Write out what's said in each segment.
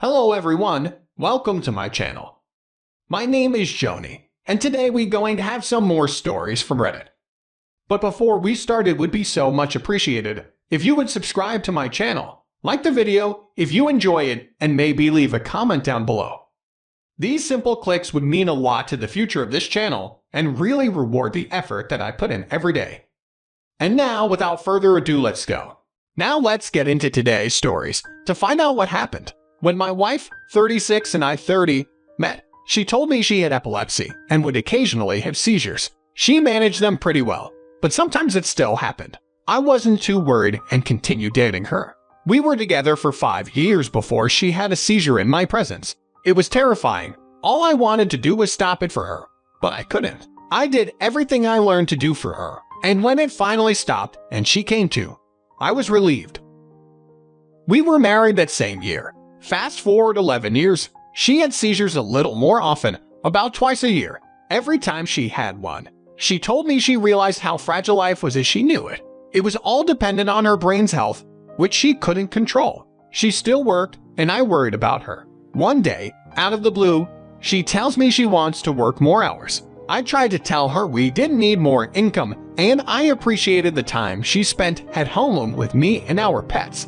Hello everyone, welcome to my channel. My name is Xony, and today we're going to have some more stories from Reddit. But before we start, it would be so much appreciated if you would subscribe to my channel, like the video if you enjoy it, and maybe leave a comment down below. These simple clicks would mean a lot to the future of this channel and really reward the effort that I put in every day. And now, without further ado, let's go. Now let's get into today's stories to find out what happened. When my wife, 36, and I, 30, met, she told me she had epilepsy and would occasionally have seizures. She managed them pretty well, but sometimes it still happened. I wasn't too worried and continued dating her. We were together for 5 years before she had a seizure in my presence. It was terrifying. All I wanted to do was stop it for her, but I couldn't. I did everything I learned to do for her, and when it finally stopped and she came to, I was relieved. We were married that same year. Fast forward 11 years, she had seizures a little more often, about twice a year. Every time she had one, she told me she realized how fragile life was as she knew it. It was all dependent on her brain's health, which she couldn't control. She still worked, and I worried about her. One day, out of the blue, she tells me she wants to work more hours. I tried to tell her we didn't need more income, and I appreciated the time she spent at home with me and our pets.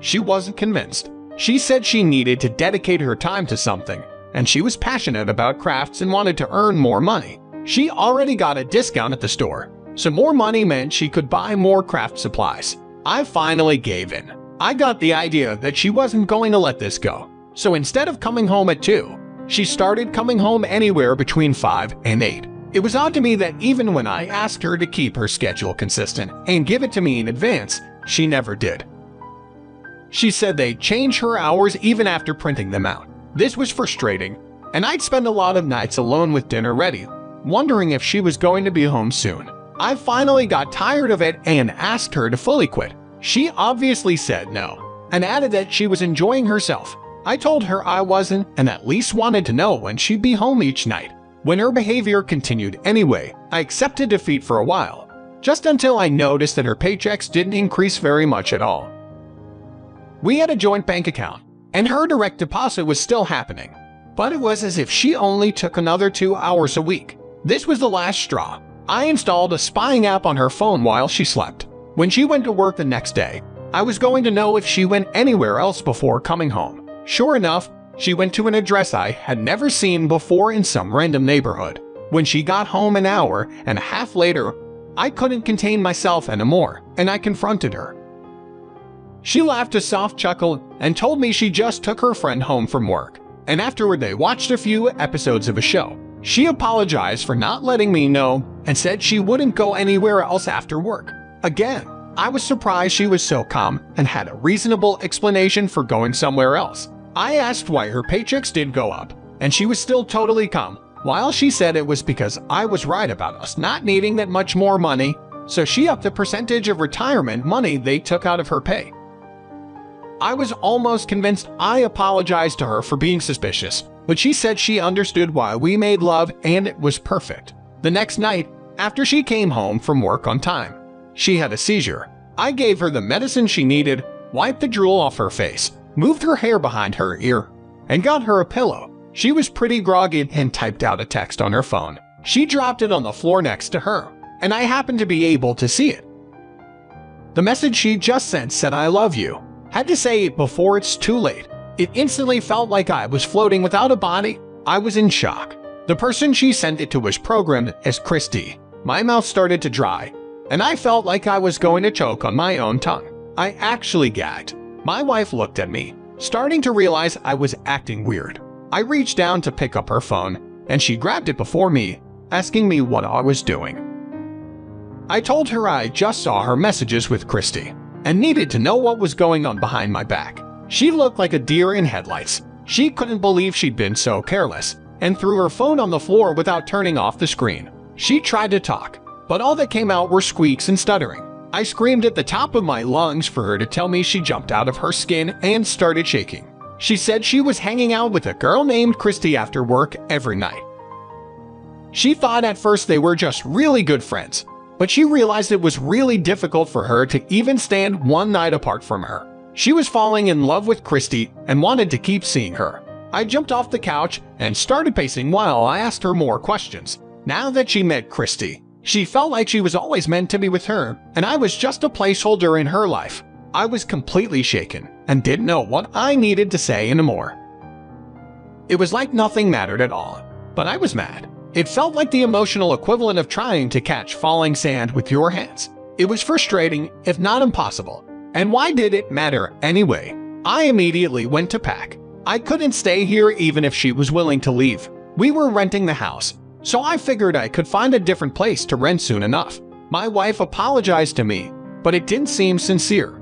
She wasn't convinced. She said she needed to dedicate her time to something, and she was passionate about crafts and wanted to earn more money. She already got a discount at the store, so more money meant she could buy more craft supplies. I finally gave in. I got the idea that she wasn't going to let this go, so instead of coming home at 2, she started coming home anywhere between 5 and 8. It was odd to me that even when I asked her to keep her schedule consistent and give it to me in advance, she never did. She said they'd change her hours even after printing them out. This was frustrating, and I'd spend a lot of nights alone with dinner ready, wondering if she was going to be home soon. I finally got tired of it and asked her to fully quit. She obviously said no, and added that she was enjoying herself. I told her I wasn't, and at least wanted to know when she'd be home each night. When her behavior continued anyway, I accepted defeat for a while, just until I noticed that her paychecks didn't increase very much at all. We had a joint bank account, and her direct deposit was still happening, but it was as if she only took another 2 hours a week. This was the last straw. I installed a spying app on her phone while she slept. When she went to work the next day, I was going to know if she went anywhere else before coming home. Sure enough, she went to an address I had never seen before in some random neighborhood. When she got home an hour and a half later, I couldn't contain myself anymore, and I confronted her. She laughed a soft chuckle and told me she just took her friend home from work, and afterward they watched a few episodes of a show. She apologized for not letting me know and said she wouldn't go anywhere else after work. Again, I was surprised she was so calm and had a reasonable explanation for going somewhere else. I asked why her paychecks did go up, and she was still totally calm, while she said it was because I was right about us not needing that much more money, so she upped the percentage of retirement money they took out of her pay. I was almost convinced I apologized to her for being suspicious, but she said she understood why we made love and it was perfect. The next night, after she came home from work on time, she had a seizure. I gave her the medicine she needed, wiped the drool off her face, moved her hair behind her ear, and got her a pillow. She was pretty groggy and typed out a text on her phone. She dropped it on the floor next to her, and I happened to be able to see it. The message she just sent said, "I love you." Had to say it before it's too late. It instantly felt like I was floating without a body. I was in shock. The person she sent it to was programmed as Christy. My mouth started to dry, and I felt like I was going to choke on my own tongue. I actually gagged. My wife looked at me, starting to realize I was acting weird. I reached down to pick up her phone, and she grabbed it before me, asking me what I was doing. I told her I just saw her messages with Christy and needed to know what was going on behind my back. She looked like a deer in headlights. She couldn't believe she'd been so careless and threw her phone on the floor without turning off the screen. She tried to talk, but all that came out were squeaks and stuttering. I screamed at the top of my lungs for her to tell me she jumped out of her skin and started shaking. She said she was hanging out with a girl named Christy after work every night. She thought at first they were just really good friends, but she realized it was really difficult for her to even stand one night apart from her. She was falling in love with Christy and wanted to keep seeing her. I jumped off the couch and started pacing while I asked her more questions. Now that she met Christy, she felt like she was always meant to be with her, and I was just a placeholder in her life. I was completely shaken and didn't know what I needed to say anymore. It was like nothing mattered at all, but I was mad. It felt like the emotional equivalent of trying to catch falling sand with your hands. It was frustrating, if not impossible. And why did it matter anyway? I immediately went to pack. I couldn't stay here even if she was willing to leave. We were renting the house, so I figured I could find a different place to rent soon enough. My wife apologized to me, but it didn't seem sincere.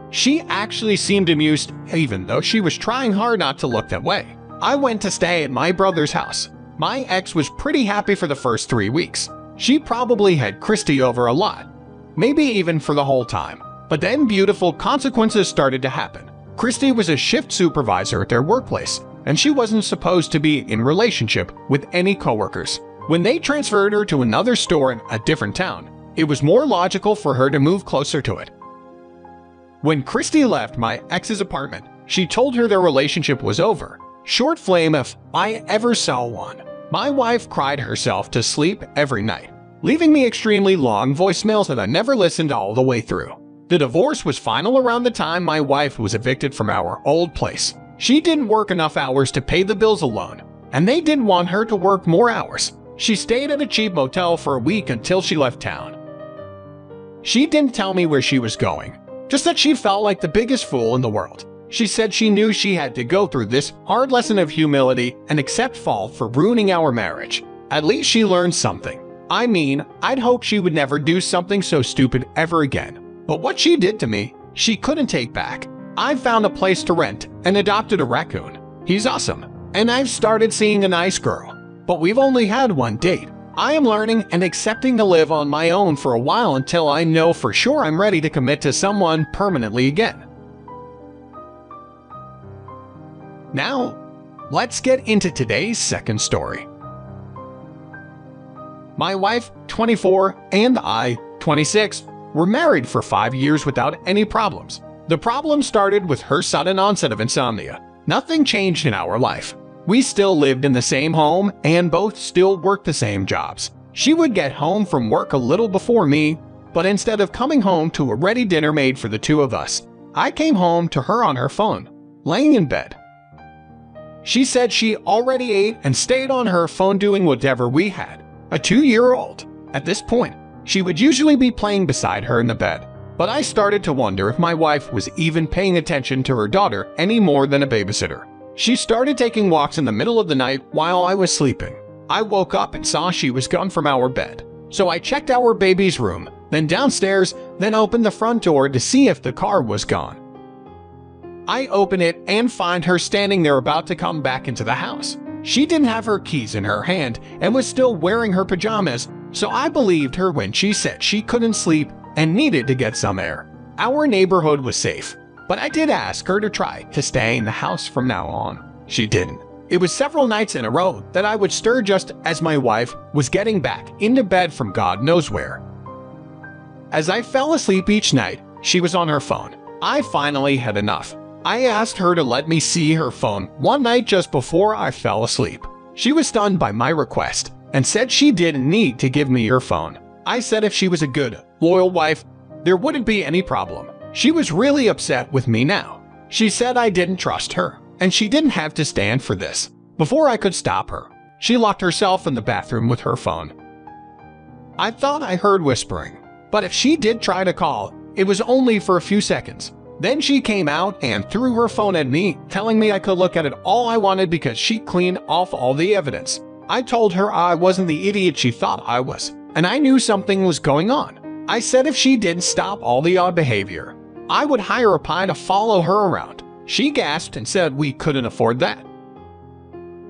She actually seemed amused, even though she was trying hard not to look that way. I went to stay at my brother's house. My ex was pretty happy for the first 3 weeks. She probably had Christy over a lot, maybe even for the whole time. But then beautiful consequences started to happen. Christy was a shift supervisor at their workplace, and she wasn't supposed to be in relationship with any coworkers. When they transferred her to another store in a different town, it was more logical for her to move closer to it. When Christy left my ex's apartment, she told her their relationship was over. Short flame if I ever saw one. My wife cried herself to sleep every night, leaving me extremely long voicemails that I never listened all the way through. The divorce was final around the time my wife was evicted from our old place. She didn't work enough hours to pay the bills alone, and they didn't want her to work more hours. She stayed at a cheap motel for a week until she left town. She didn't tell me where she was going, just that she felt like the biggest fool in the world. She said she knew she had to go through this hard lesson of humility and accept fault for ruining our marriage. At least she learned something. I mean, I'd hope she would never do something so stupid ever again. But what she did to me, she couldn't take back. I found a place to rent and adopted a raccoon. He's awesome. And I've started seeing a nice girl. But we've only had one date. I am learning and accepting to live on my own for a while until I know for sure I'm ready to commit to someone permanently again. Now, let's get into today's second story. My wife, 24, and I, 26, were married for 5 years without any problems. The problem started with her sudden onset of insomnia. Nothing changed in our life. We still lived in the same home and both still worked the same jobs. She would get home from work a little before me, but instead of coming home to a ready dinner made for the two of us, I came home to her on her phone, laying in bed. She said she already ate and stayed on her phone doing whatever we had. A 2-year-old. At this point, she would usually be playing beside her in the bed, but I started to wonder if my wife was even paying attention to her daughter any more than a babysitter. She started taking walks in the middle of the night while I was sleeping. I woke up and saw she was gone from our bed, so I checked our baby's room, then downstairs, then opened the front door to see if the car was gone. I open it and find her standing there about to come back into the house. She didn't have her keys in her hand and was still wearing her pajamas, so I believed her when she said she couldn't sleep and needed to get some air. Our neighborhood was safe, but I did ask her to try to stay in the house from now on. She didn't. It was several nights in a row that I would stir just as my wife was getting back into bed from God knows where. As I fell asleep each night, she was on her phone. I finally had enough. I asked her to let me see her phone one night just before I fell asleep. She was stunned by my request and said she didn't need to give me her phone. I said if she was a good, loyal wife, there wouldn't be any problem. She was really upset with me now. She said I didn't trust her, and she didn't have to stand for this. Before I could stop her, she locked herself in the bathroom with her phone. I thought I heard whispering, but if she did try to call, it was only for a few seconds. Then she came out and threw her phone at me, telling me I could look at it all I wanted because she cleaned off all the evidence. I told her I wasn't the idiot she thought I was, and I knew something was going on. I said if she didn't stop all the odd behavior, I would hire a pie to follow her around. She gasped and said we couldn't afford that.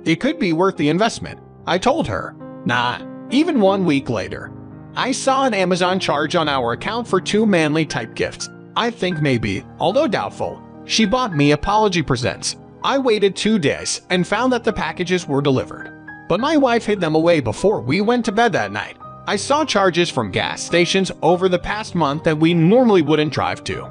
It could be worth the investment. I told her, nah. Even 1 week later, I saw an Amazon charge on our account for 2 manly type gifts. I think maybe, although doubtful, she bought me apology presents. I waited 2 days and found that the packages were delivered, but my wife hid them away before we went to bed that night. I saw charges from gas stations over the past month that we normally wouldn't drive to.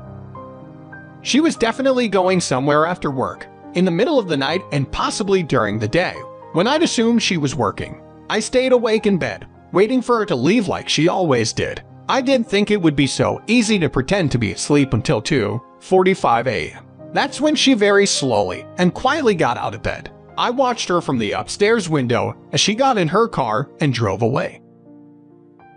She was definitely going somewhere after work, in the middle of the night and possibly during the day, when I'd assumed she was working. I stayed awake in bed, waiting for her to leave like she always did. I didn't think it would be so easy to pretend to be asleep until 2:45 a.m. That's when she very slowly and quietly got out of bed. I watched her from the upstairs window as she got in her car and drove away.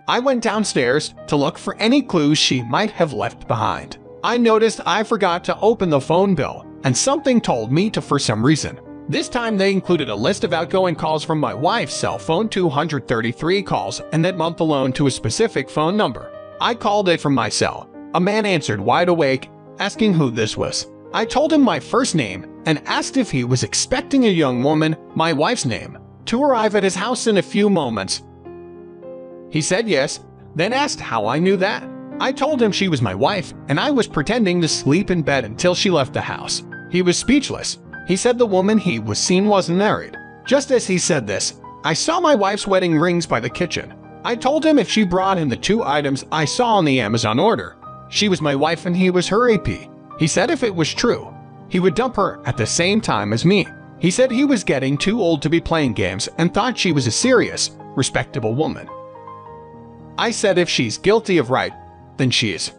I went downstairs to look for any clues she might have left behind. I noticed I forgot to open the phone bill, and something told me to for some reason. This time they included a list of outgoing calls from my wife's cell phone, 233 calls, and that month alone to a specific phone number. I called it from my cell. A man answered wide awake, asking who this was. I told him my first name and asked if he was expecting a young woman, my wife's name, to arrive at his house in a few moments. He said yes, then asked how I knew that. I told him she was my wife and I was pretending to sleep in bed until she left the house. He was speechless. He said the woman he was seen wasn't married. Just as he said this, I saw my wife's wedding rings by the kitchen. I told him if she brought him the 2 items I saw on the Amazon order, she was my wife and he was her AP. He said if it was true, he would dump her at the same time as me. He said he was getting too old to be playing games and thought she was a serious, respectable woman. I said if she's guilty of rape, then she's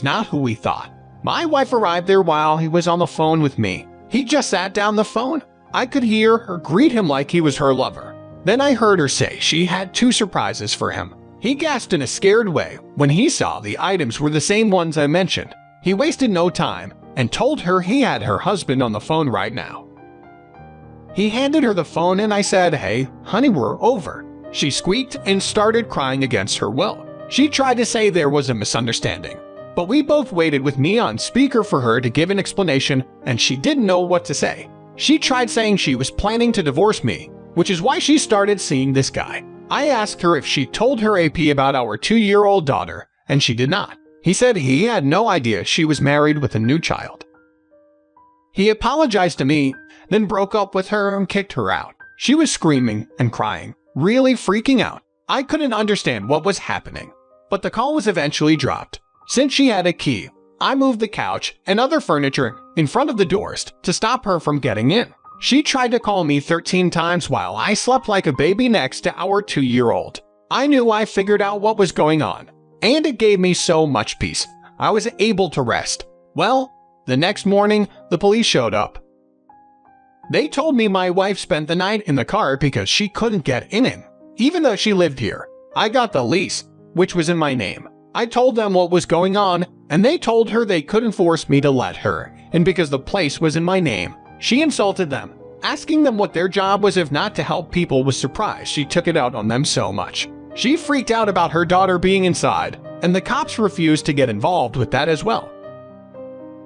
not who we thought. My wife arrived there while he was on the phone with me. He just sat down the phone. I could hear her greet him like he was her lover. Then I heard her say she had 2 surprises for him. He gasped in a scared way when he saw the items were the same ones I mentioned. He wasted no time and told her he had her husband on the phone right now. He handed her the phone and I said, "Hey, honey, we're over." She squeaked and started crying against her will. She tried to say there was a misunderstanding, but we both waited with me on speaker for her to give an explanation and she didn't know what to say. She tried saying she was planning to divorce me, which is why she started seeing this guy. I asked her if she told her AP about our 2-year-old daughter, and she did not. He said he had no idea she was married with a new child. He apologized to me, then broke up with her and kicked her out. She was screaming and crying, really freaking out. I couldn't understand what was happening, but the call was eventually dropped. Since she had a key, I moved the couch and other furniture in front of the doors to stop her from getting in. She tried to call me 13 times while I slept like a baby next to our 2-year-old. I knew I figured out what was going on, and it gave me so much peace. I was able to rest. Well, the next morning, the police showed up. They told me my wife spent the night in the car because she couldn't get in it. Even though she lived here, I got the lease, which was in my name. I told them what was going on, and they told her they couldn't force me to let her, and because the place was in my name. She insulted them, asking them what their job was if not to help people. Was surprised she took it out on them so much. She freaked out about her daughter being inside, and the cops refused to get involved with that as well.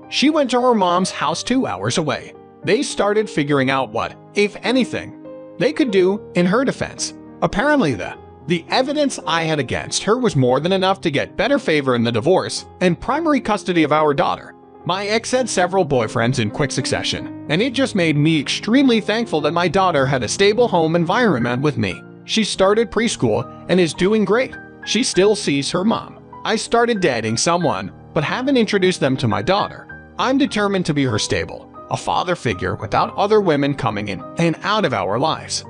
She went to her mom's house 2 hours away. They started figuring out what, if anything, they could do in her defense. Apparently the evidence I had against her was more than enough to get better favor in the divorce and primary custody of our daughter. My ex had several boyfriends in quick succession, and it just made me extremely thankful that my daughter had a stable home environment with me. She started preschool and is doing great. She still sees her mom. I started dating someone, but haven't introduced them to my daughter. I'm determined to be her stable, a father figure without other women coming in and out of our lives.